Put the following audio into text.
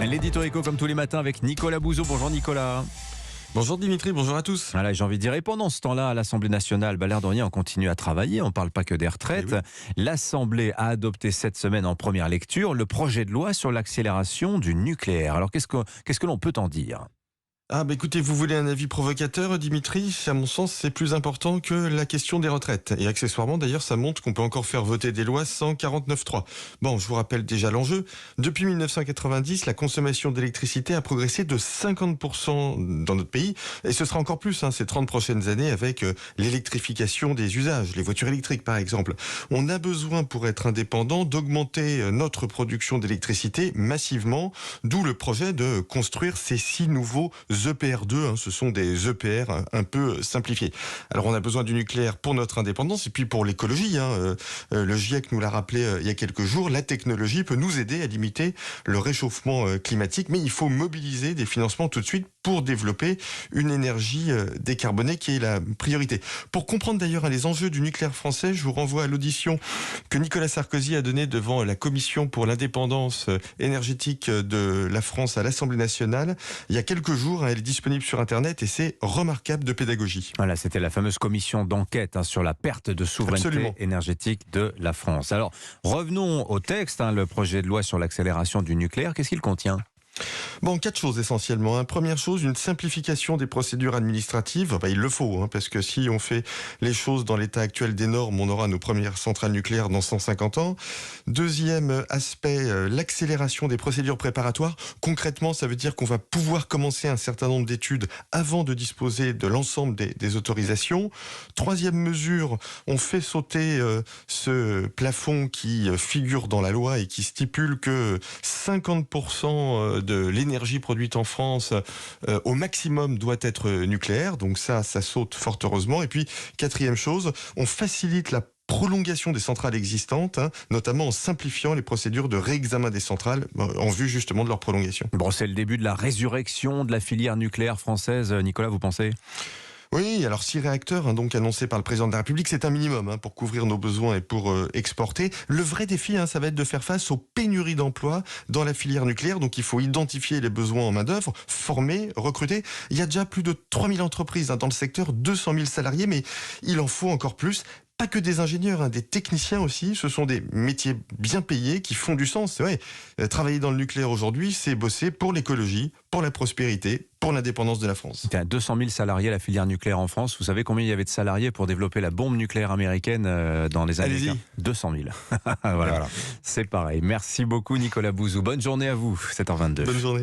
L'édito éco comme tous les matins avec Nicolas Bouzou. Bonjour Nicolas. Bonjour Dimitri, bonjour à tous. Voilà, j'ai envie de dire, et pendant ce temps-là, à l'Assemblée nationale, l'air de rien, on continue à travailler, on ne parle pas que des retraites. Oui. L'Assemblée a adopté cette semaine en première lecture le projet de loi sur l'accélération du nucléaire. Alors qu'est-ce que l'on peut en dire ? Écoutez, vous voulez un avis provocateur, Dimitri ? À mon sens, c'est plus important que la question des retraites. Et accessoirement, d'ailleurs, ça montre qu'on peut encore faire voter des lois sans 49.3. Bon, je vous rappelle déjà l'enjeu. Depuis 1990, la consommation d'électricité a progressé de 50% dans notre pays. Et ce sera encore plus, ces 30 prochaines années avec l'électrification des usages, les voitures électriques par exemple. On a besoin, pour être indépendant, d'augmenter notre production d'électricité massivement, d'où le projet de construire ces 6 nouveaux EPR2, ce sont des EPR un peu simplifiés. Alors on a besoin du nucléaire pour notre indépendance et puis pour l'écologie. Le GIEC nous l'a rappelé il y a quelques jours, la technologie peut nous aider à limiter le réchauffement climatique, mais il faut mobiliser des financements tout de suite pour développer une énergie décarbonée qui est la priorité. Pour comprendre d'ailleurs les enjeux du nucléaire français, je vous renvoie à l'audition que Nicolas Sarkozy a donnée devant la Commission pour l'indépendance énergétique de la France à l'Assemblée nationale il y a quelques jours. Elle est disponible sur Internet et c'est remarquable de pédagogie. Voilà, c'était la fameuse commission d'enquête sur la perte de souveraineté énergétique de la France. Alors, revenons au texte, le projet de loi sur l'accélération du nucléaire. Qu'est-ce qu'il contient ? 4 choses essentiellement. Première chose, une simplification des procédures administratives. Il le faut, parce que si on fait les choses dans l'état actuel des normes, on aura nos premières centrales nucléaires dans 150 ans. Deuxième aspect, l'accélération des procédures préparatoires. Concrètement, ça veut dire qu'on va pouvoir commencer un certain nombre d'études avant de disposer de l'ensemble des autorisations. Troisième mesure, on fait sauter ce plafond qui figure dans la loi et qui stipule que 50% de l'énergie produite en France au maximum doit être nucléaire. Donc ça saute fort heureusement. Et puis, quatrième chose, on facilite la prolongation des centrales existantes, notamment en simplifiant les procédures de réexamen des centrales en vue justement de leur prolongation. Bon, c'est le début de la résurrection de la filière nucléaire française. Nicolas, vous pensez ? Oui, alors 6 réacteurs donc annoncés par le président de la République, c'est un minimum pour couvrir nos besoins et pour exporter. Le vrai défi, ça va être de faire face aux pénuries d'emplois dans la filière nucléaire. Donc il faut identifier les besoins en main-d'œuvre, former, recruter. Il y a déjà plus de 3000 entreprises dans le secteur, 200 000 salariés, mais il en faut encore plus. Pas que des ingénieurs, des techniciens aussi. Ce sont des métiers bien payés qui font du sens. Ouais. Travailler dans le nucléaire aujourd'hui, c'est bosser pour l'écologie, pour la prospérité, pour l'indépendance de la France. Il y a 200 000 salariés la filière nucléaire en France. Vous savez combien il y avait de salariés pour développer la bombe nucléaire américaine dans les années 200 000. Voilà. C'est pareil. Merci beaucoup Nicolas Bouzou. Bonne journée à vous, 7h22. Bonne journée.